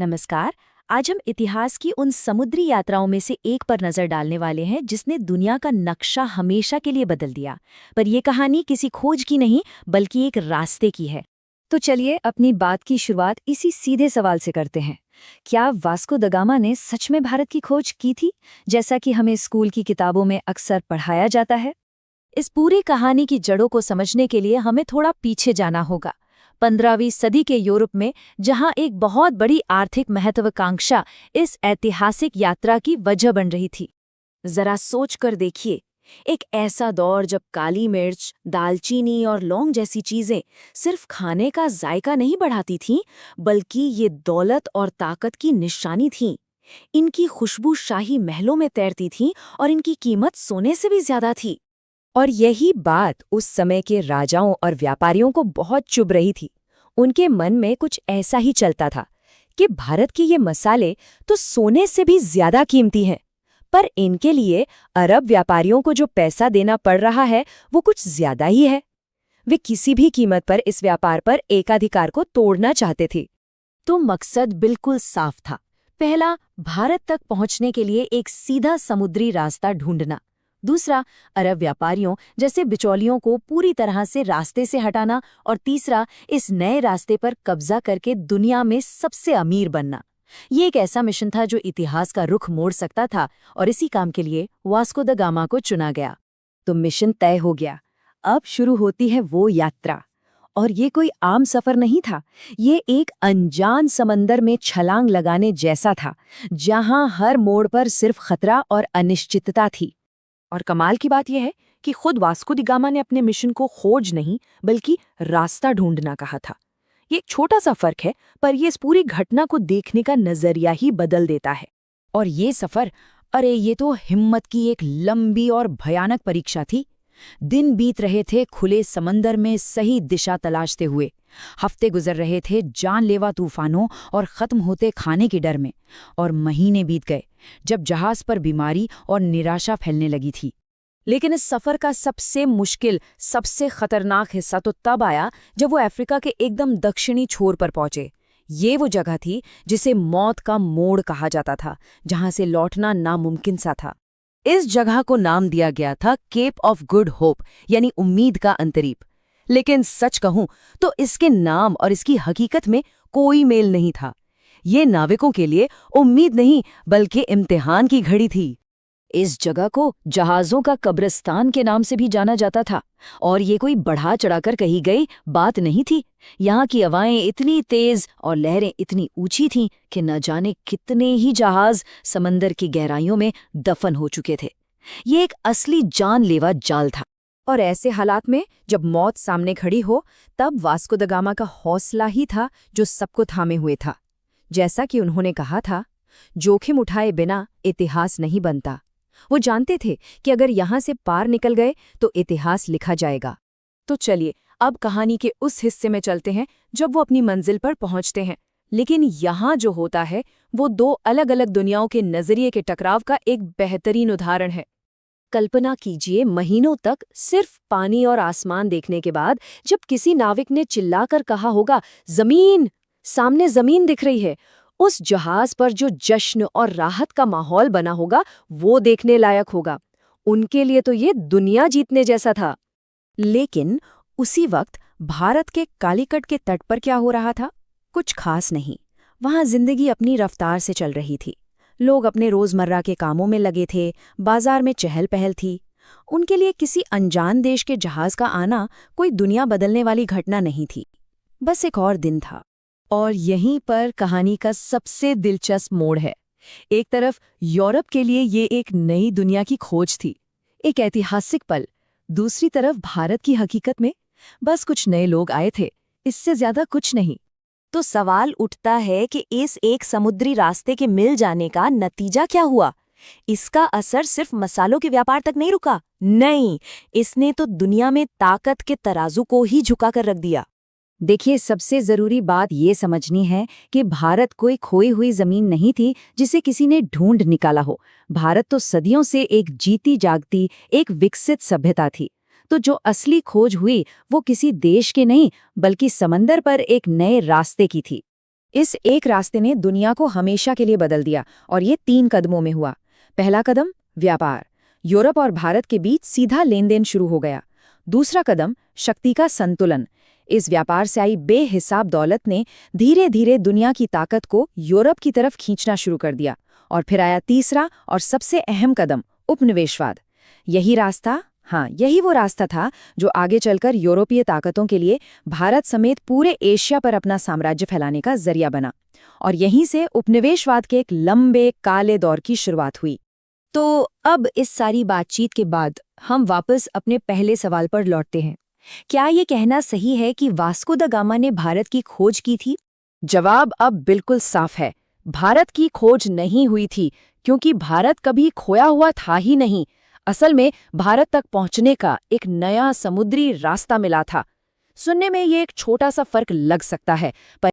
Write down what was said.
नमस्कार। आज हम इतिहास की उन समुद्री यात्राओं में से एक पर नजर डालने वाले हैं जिसने दुनिया का नक्शा हमेशा के लिए बदल दिया। पर यह कहानी किसी खोज की नहीं बल्कि एक रास्ते की है। तो चलिए अपनी बात की शुरुआत इसी सीधे सवाल से करते हैं। क्या वास्को द गामा ने सच में भारत की खोज की थी, जैसा कि हमें स्कूल की किताबों में अक्सर पढ़ाया जाता है? इस पूरी कहानी की जड़ों को समझने के लिए हमें थोड़ा पीछे जाना होगा। 15वीं सदी के यूरोप में, जहां एक बहुत बड़ी आर्थिक महत्वाकांक्षा इस ऐतिहासिक यात्रा की वजह बन रही थी। जरा सोच कर देखिए, एक ऐसा दौर जब काली मिर्च, दालचीनी और लौंग जैसी चीजें सिर्फ खाने का जायका नहीं बढ़ाती थीं, बल्कि ये दौलत और ताकत की निशानी थीं। इनकी खुशबू शाही महलों में तैरती थी और इनकी कीमत सोने से भी ज्यादा थी। और यही बात उस समय के राजाओं और व्यापारियों को बहुत चुभ रही थी। उनके मन में कुछ ऐसा ही चलता था कि भारत के ये मसाले तो सोने से भी ज्यादा कीमती हैं, पर इनके लिए अरब व्यापारियों को जो पैसा देना पड़ रहा है वो कुछ ज्यादा ही है। वे किसी भी कीमत पर इस व्यापार पर एकाधिकार को तोड़ना चाहते थे। तो मकसद बिल्कुल साफ था। पहला, भारत तक पहुंचने के लिए एक सीधा समुद्री रास्ता ढूंढना। दूसरा, अरब व्यापारियों जैसे बिचौलियों को पूरी तरह से रास्ते से हटाना। और तीसरा, इस नए रास्ते पर कब्जा करके दुनिया में सबसे अमीर बनना। ये एक ऐसा मिशन था जो इतिहास का रुख मोड़ सकता था, और इसी काम के लिए वास्को द गामा को चुना गया। तो मिशन तय हो गया। अब शुरू होती है वो यात्रा। और ये कोई आम सफर नहीं था, ये एक अनजान समंदर में छलांग लगाने जैसा था, जहां हर मोड़ पर सिर्फ खतरा और अनिश्चितता थी। और कमाल की बात यह है कि खुद वास्को द गामा ने अपने मिशन को खोज नहीं बल्कि रास्ता ढूंढना कहा था। ये एक छोटा सा फर्क है, पर ये इस पूरी घटना को देखने का नजरिया ही बदल देता है। और ये सफर, अरे ये तो हिम्मत की एक लंबी और भयानक परीक्षा थी। दिन बीत रहे थे खुले समंदर में सही दिशा तलाशते हुए। हफ्ते गुजर रहे थे जानलेवा तूफानों और खत्म होते खाने के डर में। और महीने बीत गए जब जहाज पर बीमारी और निराशा फैलने लगी थी। लेकिन इस सफर का सबसे मुश्किल, सबसे खतरनाक हिस्सा तो तब आया जब वो अफ्रीका के एकदम दक्षिणी छोर पर पहुंचे। ये वो जगह थी जिसे मौत का मोड़ कहा जाता था, जहां से लौटना नामुमकिन सा था। इस जगह को नाम दिया गया था केप ऑफ गुड होप, यानी उम्मीद का अंतरीप। लेकिन सच कहूं तो इसके नाम और इसकी हकीकत में कोई मेल नहीं था। ये नाविकों के लिए उम्मीद नहीं बल्कि इम्तिहान की घड़ी थी। इस जगह को जहाज़ों का कब्रिस्तान के नाम से भी जाना जाता था। और ये कोई बढ़ा चढ़ाकर कही गई बात नहीं थी। यहाँ की हवाएं इतनी तेज और लहरें इतनी ऊंची थीं कि न जाने कितने ही जहाज समंदर की गहराइयों में दफन हो चुके थे। ये एक असली जानलेवा जाल था। और ऐसे हालात में जब मौत सामने खड़ी हो, तब वास्को द गामा का हौसला ही था जो सबको थामे हुए था। जैसा कि उन्होंने कहा था, जोखिम उठाए बिना इतिहास नहीं बनता। वो जानते थे कि अगर यहाँ से पार निकल गए तो इतिहास लिखा जाएगा। तो चलिए अब कहानी के उस हिस्से में चलते हैं जब वो अपनी मंजिल पर पहुंचते हैं। लेकिन यहाँ जो होता है वो दो अलग अलग दुनियाओं के नजरिए के टकराव का एक बेहतरीन उदाहरण है। कल्पना कीजिए, महीनों तक सिर्फ पानी और आसमान देखने के बाद जब किसी नाविक ने चिल्लाकर कहा होगा, जमीन, सामने जमीन दिख रही है। उस जहाज पर जो जश्न और राहत का माहौल बना होगा वो देखने लायक होगा। उनके लिए तो ये दुनिया जीतने जैसा था। लेकिन उसी वक्त भारत के कालीकट के तट पर क्या हो रहा था? कुछ खास नहीं। वहां जिंदगी अपनी रफ्तार से चल रही थी। लोग अपने रोजमर्रा के कामों में लगे थे, बाजार में चहल पहल थी। उनके लिए किसी अनजान देश के जहाज का आना कोई दुनिया बदलने वाली घटना नहीं थी, बस एक और दिन था। और यहीं पर कहानी का सबसे दिलचस्प मोड़ है। एक तरफ यूरोप के लिए ये एक नई दुनिया की खोज थी, एक ऐतिहासिक पल। दूसरी तरफ भारत की हकीकत में बस कुछ नए लोग आए थे, इससे ज्यादा कुछ नहीं। तो सवाल उठता है कि इस एक समुद्री रास्ते के मिल जाने का नतीजा क्या हुआ? इसका असर सिर्फ मसालों के व्यापार तक नहीं रुका। नहीं, इसने तो दुनिया में ताकत के तराजू को ही झुका कर रख दिया। देखिए, सबसे जरूरी बात ये समझनी है कि भारत कोई खोई हुई जमीन नहीं थी जिसे किसी ने ढूंढ निकाला हो। भारत तो सदियों से एक जीती जागती, एक विकसित सभ्यता थी। तो जो असली खोज हुई वो किसी देश के नहीं बल्कि समंदर पर एक नए रास्ते की थी। इस एक रास्ते ने दुनिया को हमेशा के लिए बदल दिया और ये 3 कदमों में हुआ। पहला कदम व्यापार। यूरोप और भारत के बीच सीधा लेन देन शुरू हो गया। दूसरा कदम शक्ति का संतुलन। इस व्यापार से आई बेहिसाब दौलत ने धीरे धीरे दुनिया की ताकत को यूरोप की तरफ खींचना शुरू कर दिया। और फिर आया तीसरा और सबसे अहम कदम, उपनिवेशवाद। यही वो रास्ता था जो आगे चलकर यूरोपीय ताकतों के लिए भारत समेत पूरे एशिया पर अपना साम्राज्य फैलाने का जरिया बना। और यहीं से उपनिवेशवाद के एक लंबे काले दौर की शुरुआत हुई। तो अब इस सारी बातचीत के बाद हम वापस अपने पहले सवाल पर लौटते हैं। क्या ये कहना सही है कि वास्को द गामा ने भारत की खोज की थी? जवाब अब बिल्कुल साफ है। भारत की खोज नहीं हुई थी, क्योंकि भारत कभी खोया हुआ था ही नहीं। असल में भारत तक पहुंचने का एक नया समुद्री रास्ता मिला था। सुनने में ये एक छोटा सा फर्क लग सकता है, पर